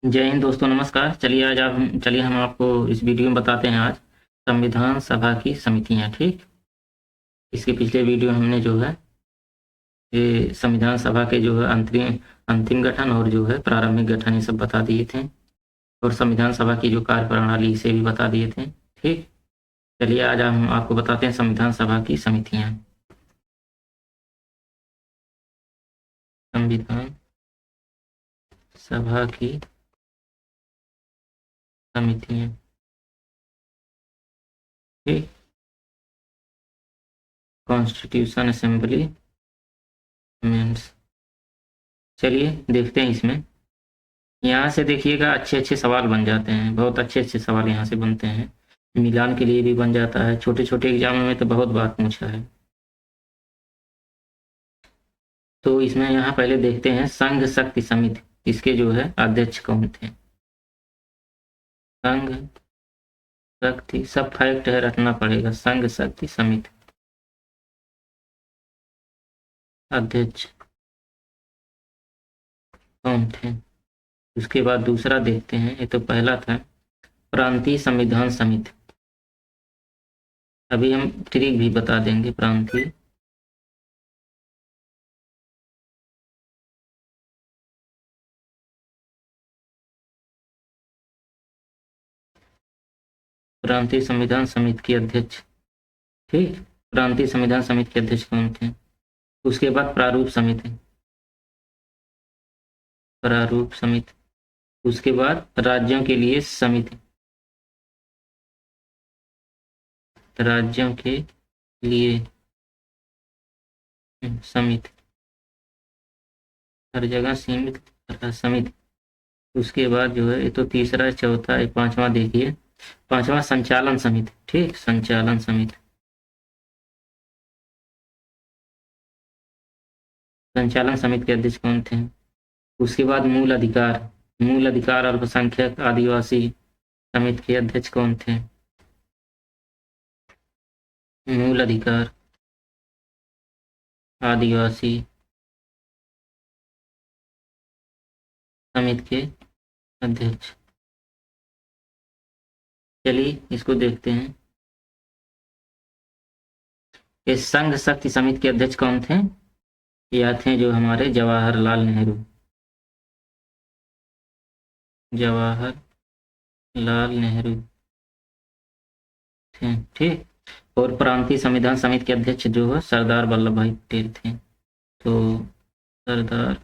जय हिंद दोस्तों, नमस्कार। चलिए हम आपको इस वीडियो में बताते हैं आज संविधान सभा की समितियां। ठीक, इसके पिछले वीडियो में हमने जो है ये संविधान सभा के जो है अंतरिम अंतिम गठन और जो है प्रारंभिक गठन ये सब बता दिए थे, और संविधान सभा की जो कार्यप्रणाली इसे भी बता दिए थे। ठीक, चलिए आज हम आपको बताते हैं संविधान सभा की समितियां। संविधान सभा की समितियां। ठीक, कॉन्स्टिट्यूशन असेंबली मेंस। चलिए देखते हैं इसमें। यहाँ से देखिएगा अच्छे अच्छे सवाल बन जाते हैं, बहुत अच्छे अच्छे सवाल यहाँ से बनते हैं। मिलान के लिए भी बन जाता है, छोटे छोटे एग्जामों में तो बहुत बार पूछा है। तो इसमें यहाँ पहले देखते हैं संघ शक्ति समिति, इसके जो है अध्यक्ष कौन थे। संघ शक्ति, सब फैक्ट है रखना पड़ेगा। संघ शक्ति समिति अध्यक्ष कौन थे। उसके बाद दूसरा देखते हैं, ये तो पहला था प्रांतीय संविधान समिति। अभी हम ट्रिक भी बता देंगे। प्रांतीय संविधान समिति के अध्यक्ष। ठीक, प्रांतीय संविधान समिति के अध्यक्ष कौन थे। उसके बाद प्रारूप समिति। उसके बाद राज्यों के लिए समिति, राज्यों के लिए समिति, हर जगह सीमित समिति। उसके बाद जो है ये तो तीसरा, चौथा, ये पांचवा देखिए। पांचवा संचालन समिति। ठीक, संचालन समिति। संचालन समिति के अध्यक्ष कौन थे। उसके बाद मूल अधिकार अल्पसंख्यक आदिवासी समिति के अध्यक्ष कौन थे। मूल अधिकार आदिवासी समिति के अध्यक्ष। चलिए इसको देखते हैं। ये संघ शक्ति समिति के अध्यक्ष कौन थे। ये थे जो हमारे जवाहरलाल नेहरू। जवाहरलाल नेहरू थे। ठीक, और प्रांतीय संविधान समिति के अध्यक्ष जो है सरदार वल्लभ भाई पटेल थे। तो सरदार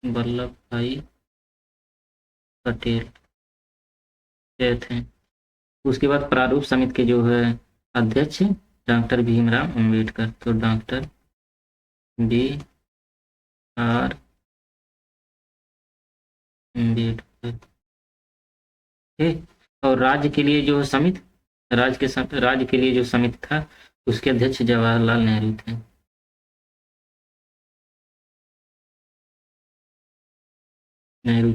वल्लभ भाई पटेल थे। उसके बाद प्रारूप समिति के जो है अध्यक्ष डॉक्टर भीमराव अंबेडकर। तो डॉक्टर बी आर अम्बेडकर। ठीक, और राज्य के लिए जो समिति था उसके अध्यक्ष जवाहरलाल नेहरू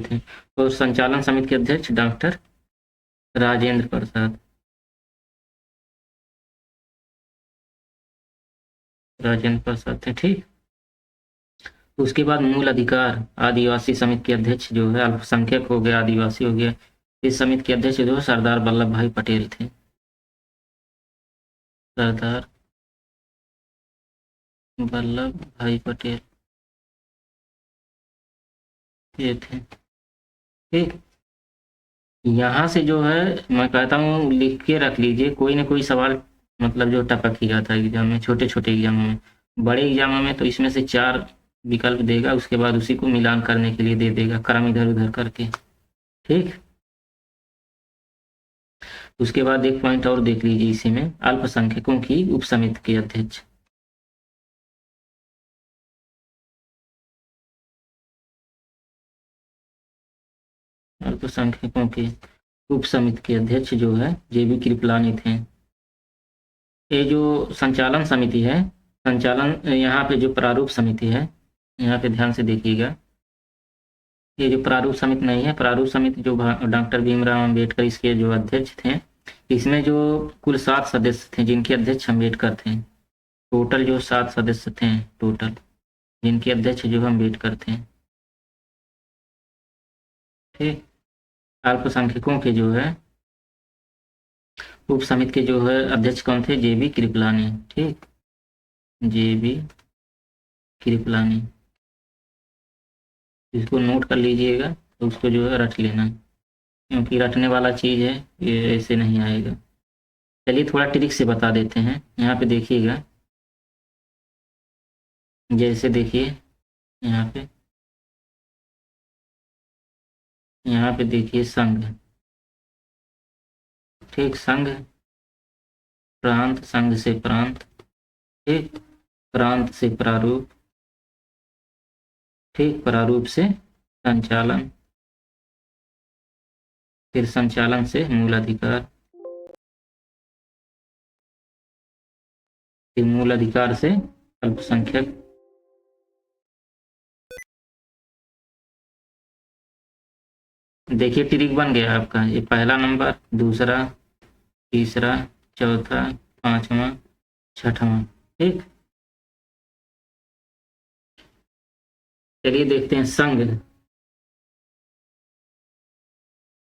थे। और संचालन समिति के अध्यक्ष डॉक्टर राजेंद्र प्रसाद। थे। ठीक, उसके बाद मूल अधिकार आदिवासी समिति के अध्यक्ष जो है, अल्पसंख्यक हो गया, आदिवासी हो गया, इस समिति के अध्यक्ष जो सरदार वल्लभ भाई पटेल थे। सरदार वल्लभ भाई पटेल ये थे। ठीक, यहाँ से जो है मैं कहता हूँ लिख के रख लीजिए, कोई ना कोई सवाल मतलब जो टपक ही जाता है एग्जाम में, छोटे छोटे एग्जामों में। बड़े एग्जामों में तो इसमें से 4 विकल्प देगा, उसके बाद उसी को मिलान करने के लिए दे देगा, क्रम इधर उधर करके। ठीक, उसके बाद एक पॉइंट और देख लीजिए इसी में, अल्पसंख्यकों की उप समिति के अध्यक्ष। अल्पसंख्यकों के उप समिति के अध्यक्ष जो है जेबी कृपलानी थे। ये जो संचालन समिति है, यहाँ पे जो प्रारूप समिति है, यहाँ पे ध्यान से देखिएगा। ये जो प्रारूप समिति नहीं है, प्रारूप समिति जो डॉक्टर भीमराव अंबेडकर इसके जो अध्यक्ष थे, इसमें जो कुल 7 सदस्य थे जिनके अध्यक्ष अंबेडकर थे। टोटल जो 7 सदस्य थे टोटल, जिनके अध्यक्ष जो अंबेडकर थे। ठीक। अल्पसंख्यकों के जो है उप समिति के जो है अध्यक्ष कौन थे? जेबी कृपलानी। ठीक, जेबी कृपलानी, इसको नोट कर लीजिएगा, तो उसको जो है रट लेना, क्योंकि रटने वाला चीज़ है, ये ऐसे नहीं आएगा। चलिए थोड़ा ट्रिक से बता देते हैं। यहाँ पे देखिएगा, जैसे देखिए यहाँ पे, यहाँ पे देखिए संघ। ठीक, संघ, प्रांत, संघ से प्रांत, ठीक, प्रांत से प्रारूप, ठीक, प्रारूप से संचालन, फिर संचालन से मूल अधिकार, फिर मूल अधिकार से अल्पसंख्यक। देखिए ट्रिक बन गया आपका, ये पहला नंबर, दूसरा, तीसरा, चौथा, पांचवा, छठवां। ठीक, चलिए देखते हैं संघ।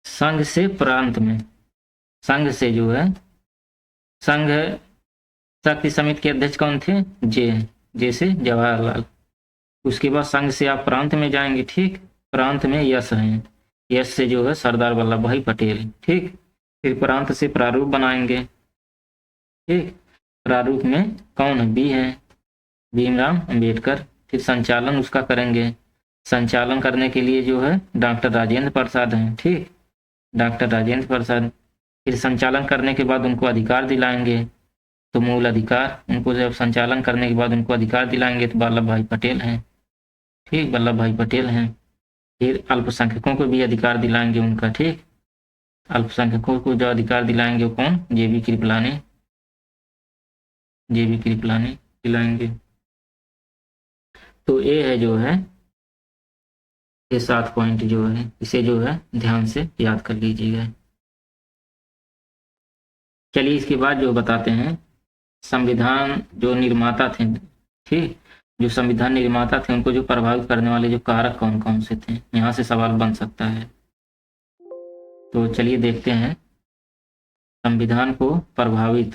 संघ से प्रांत में, संघ से जो है, संघ शक्ति समिति के अध्यक्ष कौन थे? जैसे जवाहरलाल। उसके बाद संघ से आप प्रांत में जाएंगे। ठीक, प्रांत में यश हैं, यश से जो है सरदार वल्लभ भाई पटेल। ठीक, फिर प्रांत से प्रारूप बनाएंगे। ठीक, प्रारूप में कौन है? बी है, भीमराव अंबेडकर। फिर संचालन उसका करेंगे, संचालन करने के लिए जो है डॉक्टर राजेंद्र प्रसाद हैं। ठीक, डॉक्टर राजेंद्र प्रसाद। फिर संचालन करने के बाद उनको अधिकार दिलाएंगे, तो मूल अधिकार, उनको जब संचालन करने के बाद उनको अधिकार दिलाएंगे तो वल्लभ भाई पटेल हैं। ठीक, वल्लभ भाई पटेल हैं। फिर अल्पसंख्यकों को भी अधिकार दिलाएंगे उनका। ठीक, अल्पसंख्यकों को जो अधिकार दिलाएंगे वो कौन? जेबी कृपलानी, जेबी कृपलानी दिलाएंगे। तो ये है जो है, ये 7 पॉइंट जो है, इसे जो है ध्यान से याद कर लीजिएगा। चलिए इसके बाद जो बताते हैं, संविधान जो निर्माता थे, ठीक, जो संविधान निर्माता थे उनको जो प्रभावित करने वाले जो कारक कौन कौन से थे, यहाँ से सवाल बन सकता है। तो चलिए देखते हैं, संविधान को प्रभावित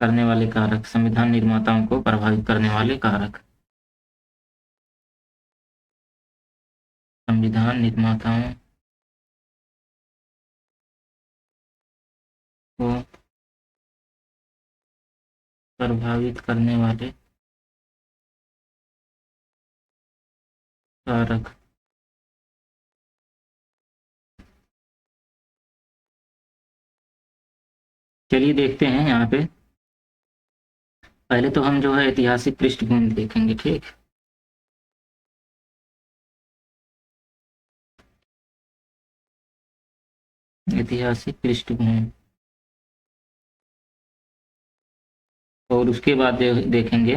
करने वाले कारक, संविधान निर्माताओं को प्रभावित करने वाले कारक, संविधान निर्माताओं को प्रभावित करने वाले कारक। चलिए देखते हैं यहाँ पे, पहले तो हम जो है ऐतिहासिक पृष्ठभूमि देखेंगे। ठीक, ऐतिहासिक पृष्ठभूमि, और उसके बाद देखेंगे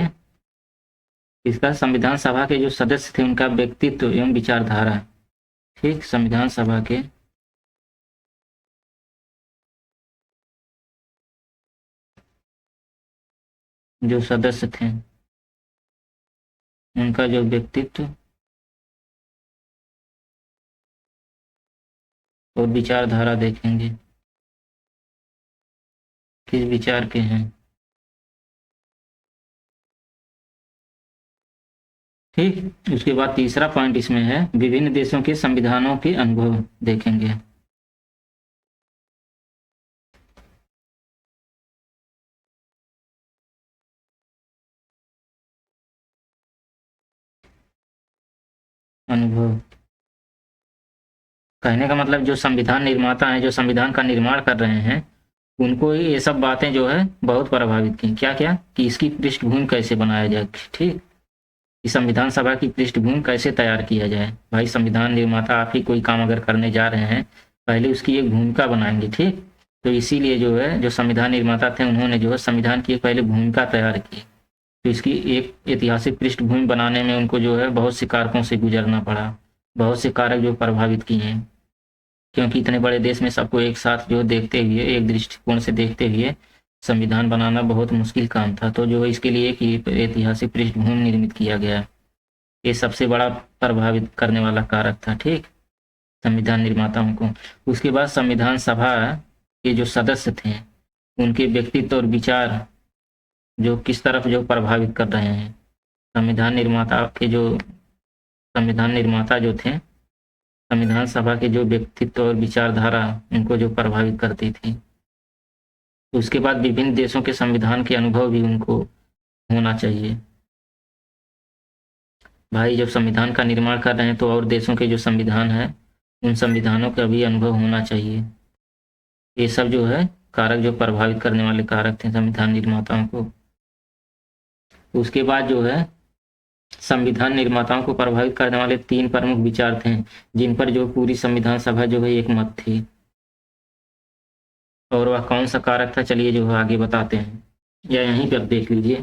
इसका संविधान सभा के जो सदस्य थे उनका व्यक्तित्व एवं विचारधारा। ठीक, संविधान सभा के जो सदस्य थे उनका जो व्यक्तित्व और विचारधारा देखेंगे, किस विचार के हैं। ठीक, उसके बाद तीसरा पॉइंट इसमें है, विभिन्न देशों के संविधानों के अनुभव देखेंगे। अनुभव, कहने का मतलब जो संविधान निर्माता हैं, जो संविधान का निर्माण कर रहे हैं, उनको ये सब बातें जो है बहुत प्रभावित की। क्या क्या? कि इसकी पृष्ठभूमि कैसे बनाया जाए। ठीक, कि संविधान सभा की पृष्ठभूमि कैसे तैयार किया जाए। भाई संविधान निर्माता आप ही कोई काम अगर करने जा रहे हैं, पहले उसकी एक भूमिका बनाएंगे। ठीक, तो इसीलिए जो है जो संविधान निर्माता थे उन्होंने जो है संविधान की पहले भूमिका तैयार की, तो इसकी एक ऐतिहासिक पृष्ठभूमि बनाने में उनको जो है बहुत से कारकों से गुजरना पड़ा, बहुत से कारक जो प्रभावित किए हैं, क्योंकि इतने बड़े देश में सबको एक साथ जो देखते हुए, एक दृष्टिकोण से देखते हुए संविधान बनाना बहुत मुश्किल काम था। तो जो इसके लिए एक ऐतिहासिक पृष्ठभूमि निर्मित किया गया, ये सबसे बड़ा प्रभावित करने वाला कारक था। ठीक, संविधान निर्माताओं को। उसके बाद संविधान सभा के जो सदस्य थे उनके व्यक्तित्व और विचार जो किस तरफ जो प्रभावित कर रहे हैं। संविधान निर्माता जो थे, संविधान सभा के जो व्यक्तित्व और विचारधारा उनको जो प्रभावित करती थी। उसके बाद विभिन्न देशों के संविधान के अनुभव भी उनको होना चाहिए। भाई जब संविधान का निर्माण कर रहे हैं तो और देशों के जो संविधान है उन संविधानों का भी अनुभव होना चाहिए। ये सब जो है कारक जो प्रभावित करने वाले कारक थे संविधान निर्माताओं को। उसके बाद जो है संविधान निर्माताओं को प्रभावित करने वाले 3 प्रमुख विचार थे जिन पर जो पूरी संविधान सभा जो है एक मत थी। और वह कौन सा कारक था, चलिए जो है आगे बताते हैं, या यहीं पर देख लीजिए।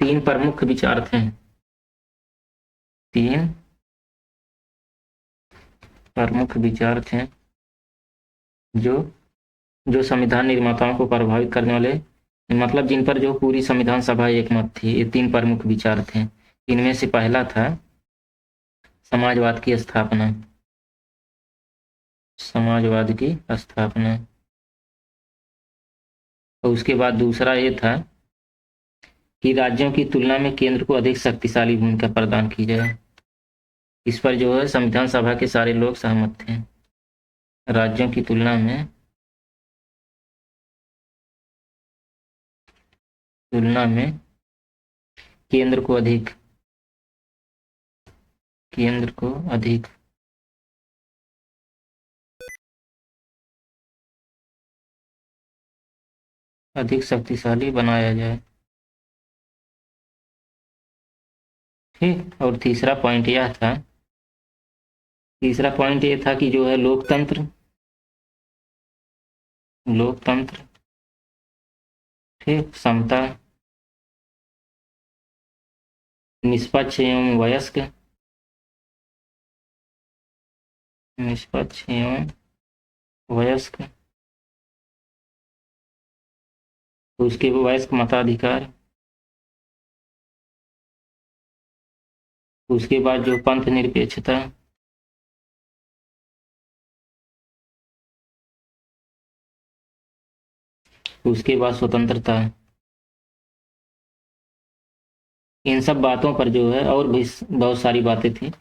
3 प्रमुख विचार थे, 3 प्रमुख विचार थे जो संविधान निर्माताओं को प्रभावित करने वाले, मतलब जिन पर जो पूरी संविधान सभा एक मत थी। ये 3 प्रमुख विचार थे। इनमें से पहला था समाजवाद की स्थापना। समाजवाद की स्थापना। और उसके बाद दूसरा ये था कि राज्यों की तुलना में केंद्र को अधिक शक्तिशाली भूमिका प्रदान की जाए। इस पर जो है संविधान सभा के सारे लोग सहमत थे। राज्यों की तुलना में केंद्र को अधिक शक्तिशाली बनाया जाए। ठीक। और तीसरा पॉइंट ये था कि जो है लोकतंत्र, ठीक, समता, निष्पक्ष एवं वयस्क, उसके वयस्क मताधिकार, उसके बाद जो पंथ निरपेक्षता, उसके बाद स्वतंत्रता। इन सब बातों पर जो है और भी बहुत सारी बातें थी।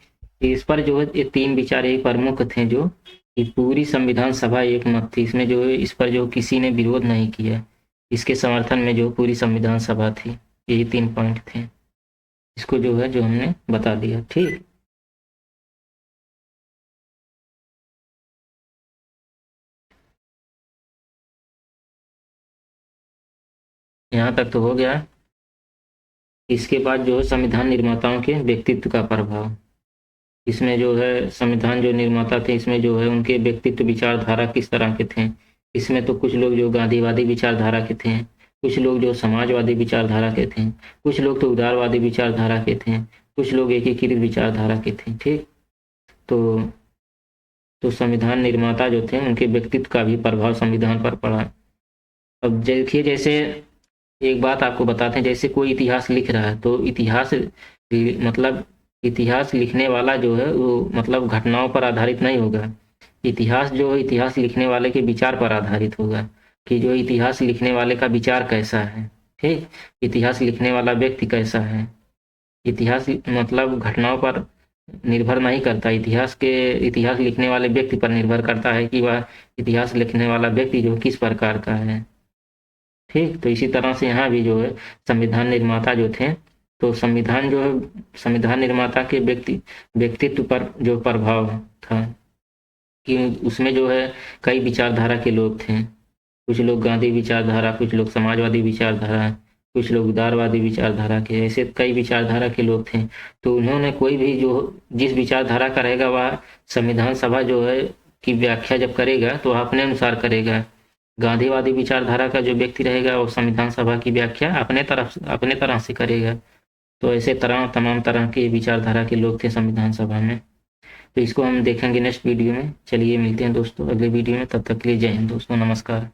इस पर जो है ये 3 विचार एक प्रमुख थे जो कि पूरी संविधान सभा एक मत थी। इसमें जो है इस पर जो किसी ने विरोध नहीं किया। इसके समर्थन में जो पूरी संविधान सभा थी। यही 3 पॉइंट थे। इसको जो है जो हमने बता दिया। ठीक। यहाँ तक तो हो गया। इसके बाद जो है संविधान निर्माताओं के व्यक्तित्व का प्रभाव। इसमें जो है संविधान जो निर्माता थे इसमें जो है उनके व्यक्तित्व विचारधारा किस तरह के थे। इसमें तो कुछ लोग जो गांधीवादी विचारधारा के थे, कुछ लोग जो समाजवादी विचारधारा के थे, कुछ लोग तो उदारवादी विचारधारा के थे, कुछ लोग एकीकृत विचारधारा के थे। ठीक। तो संविधान निर्माता जो थे उनके व्यक्तित्व का भी प्रभाव संविधान पर पड़ा। अब देखिए, जैसे एक बात आपको बताते हैं, जैसे कोई इतिहास लिख रहा है तो इतिहास लिखने वाला जो है वो मतलब घटनाओं पर आधारित नहीं होगा। इतिहास जो है इतिहास लिखने वाले के विचार पर आधारित होगा कि जो इतिहास लिखने वाले का विचार कैसा है। ठीक। इतिहास लिखने वाला व्यक्ति कैसा है। इतिहास मतलब घटनाओं पर निर्भर नहीं करता, इतिहास लिखने वाले व्यक्ति पर निर्भर करता है कि वह इतिहास लिखने वाला व्यक्ति जो किस प्रकार का है। ठीक। तो इसी तरह से यहाँ भी जो है संविधान निर्माता जो थे तो संविधान निर्माता के व्यक्तित्व पर जो प्रभाव था कि उसमें जो है कई विचारधारा के लोग थे। कुछ लोग गांधी विचारधारा, कुछ लोग समाजवादी विचारधारा, कुछ लोग उदारवादी विचारधारा के, ऐसे कई विचारधारा के लोग थे। तो उन्होंने कोई भी जो जिस विचारधारा का रहेगा वह संविधान सभा जो है की व्याख्या जब करेगा तो वह अपने अनुसार करेगा। गांधीवादी विचारधारा का जो व्यक्ति रहेगा वो संविधान सभा की व्याख्या अपने तरह से करेगा। तो ऐसे तमाम तरह के विचारधारा के लोग थे संविधान सभा में। तो इसको हम देखेंगे नेक्स्ट वीडियो में। चलिए मिलते हैं दोस्तों अगले वीडियो में। तब तक के लिए जय हिंद दोस्तों, नमस्कार।